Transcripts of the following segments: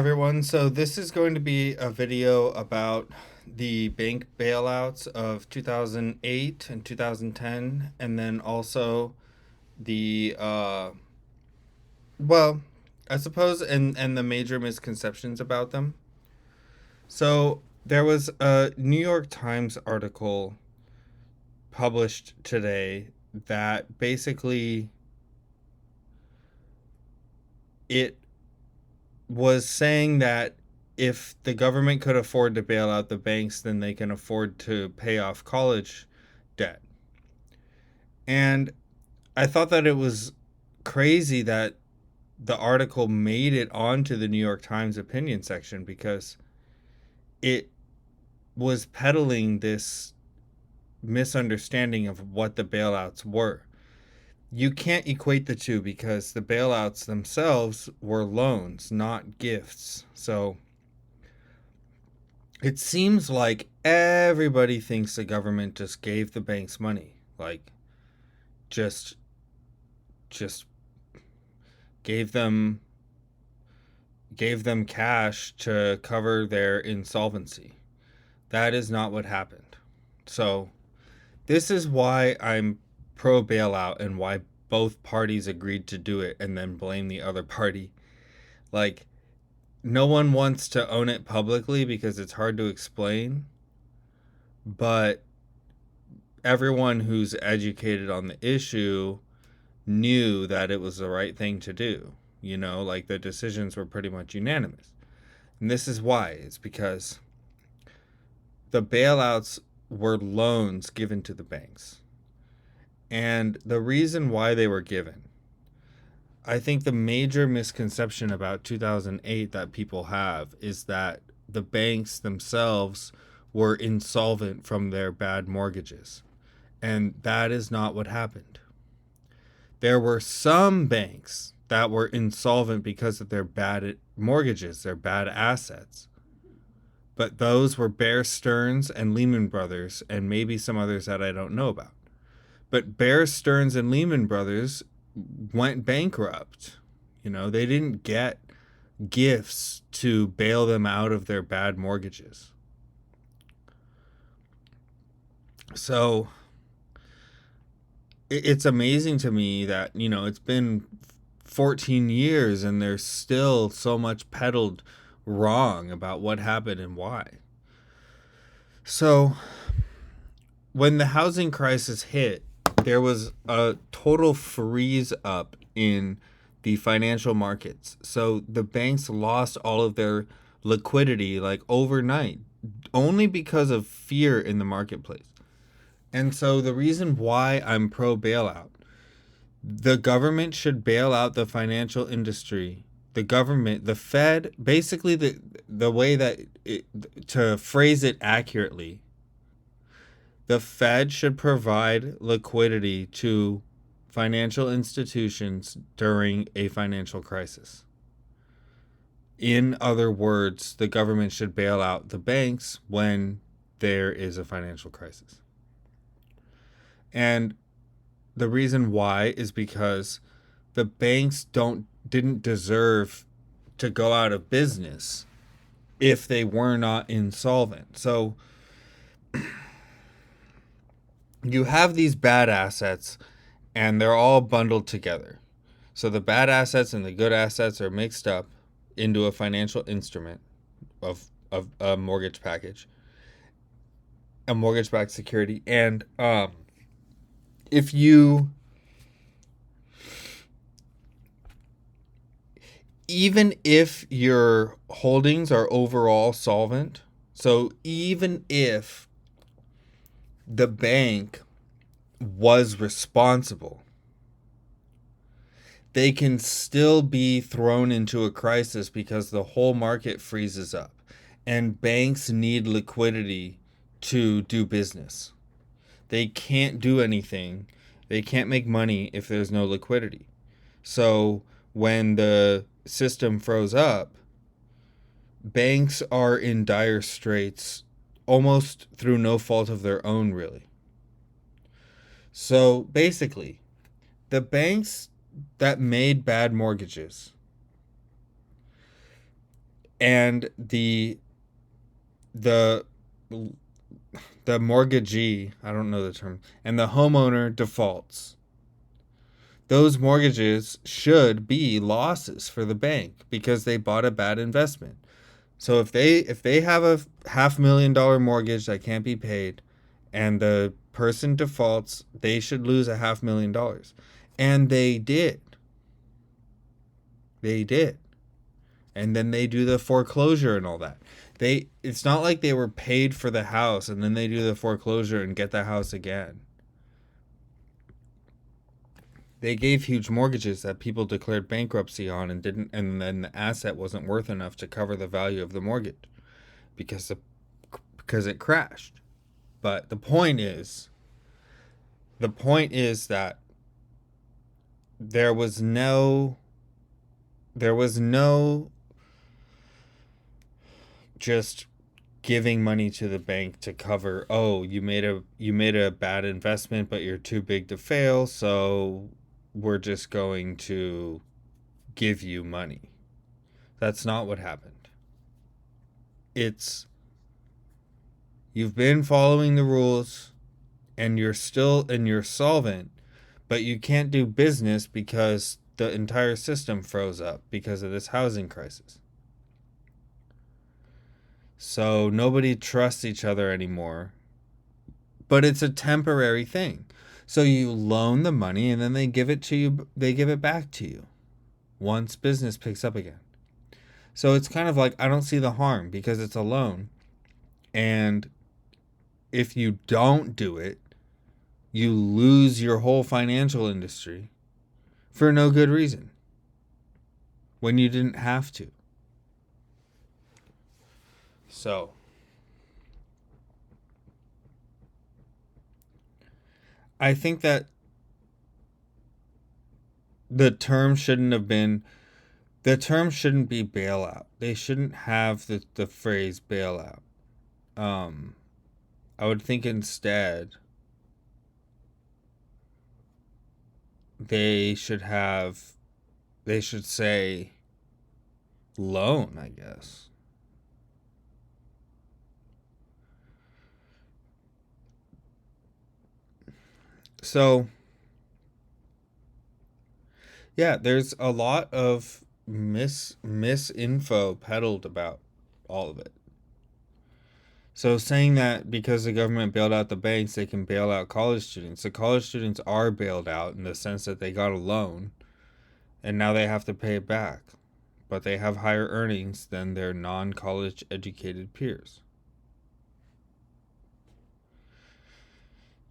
everyone. So this is going to be a video about the bank bailouts of 2008 and 2010, and then also the well, I suppose and the major misconceptions about them. So there was a New York Times article published today that basically it was saying that if the government could afford to bail out the banks, then they can afford to pay off college debt. And I thought that it was crazy that the article made it onto the New York Times opinion section because it was peddling this misunderstanding of what the bailouts were. You can't equate the two because the bailouts themselves were loans, not gifts. So it seems like everybody thinks the government just gave the banks money. Like just just gave them cash to cover their insolvency. That is not what happened. So this is why I'm pro bailout and why both parties agreed to do it and then blame the other party. Like no one wants to own it publicly because it's hard to explain, but everyone who's educated on the issue knew that it was the right thing to do. Like the decisions were pretty much unanimous. And this is why. It's because the bailouts were loans given to the banks. And the reason why they were given, I think the major misconception about 2008 that people have is that the banks themselves were insolvent from their bad mortgages. And that is not what happened. There were some banks that were insolvent because of their bad mortgages, their bad assets. But those were Bear Stearns and Lehman Brothers, and maybe some others that I don't know about. But Bear Stearns and Lehman Brothers went bankrupt. They didn't get gifts to bail them out of their bad mortgages. So it's amazing to me that, it's been 14 years and there's still so much peddled wrong about what happened and why. So when the housing crisis hit, there was a total freeze up in the financial markets. So the banks lost all of their liquidity like overnight, only because of fear in the marketplace. And so the reason why I'm pro bailout, the government should bail out the financial industry. The government, the Fed, basically the way that to phrase it accurately, the Fed should provide liquidity to financial institutions during a financial crisis. In other words, the government should bail out the banks when there is a financial crisis. And the reason why is because the banks didn't deserve to go out of business if they were not insolvent. So you have these bad assets and they're all bundled together. So the bad assets and the good assets are mixed up into a financial instrument of a mortgage package, a mortgage-backed security. And if you even if your holdings are overall solvent, so even if the bank was responsible, they can still be thrown into a crisis because the whole market freezes up and banks need liquidity to do business. They can't do anything. They can't make money if there's no liquidity. So when the system froze up, banks are in dire straits almost through no fault of their own, really. So basically, the banks that made bad mortgages and the the mortgagee, I don't know the term, and the homeowner defaults, those mortgages should be losses for the bank because they bought a bad investment. So if they have a $500,000 mortgage that can't be paid and the person defaults, they should lose $500,000. And they did. They did. And then they do the foreclosure and all that. It's not like they were paid for the house and then they do the foreclosure and get the house again. They gave huge mortgages that people declared bankruptcy on and didn't, and then the asset wasn't worth enough to cover the value of the mortgage because it crashed. But the point is that there was no just giving money to the bank to cover, oh, you made a bad investment but you're too big to fail, so we're just going to give you money. That's not what happened. It's you've been following the rules and you're solvent, but you can't do business because the entire system froze up because of this housing crisis. So nobody trusts each other anymore. But it's a temporary thing. So you loan the money and then they give it back to you once business picks up again. So it's kind of like, I don't see the harm because it's a loan. And if you don't do it, you lose your whole financial industry for no good reason when you didn't have to. So I think that the term shouldn't have been the term shouldn't be bailout. They shouldn't have the phrase bailout. Um, I would think instead they should have they should say loan, I guess. So yeah, there's a lot of misinfo peddled about all of it. So saying that because the government bailed out the banks, they can bail out college students. The college students are bailed out in the sense that they got a loan and now they have to pay it back, but they have higher earnings than their non-college educated peers.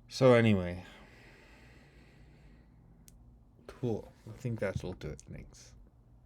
So anyway, cool. I think that will do it. Thanks.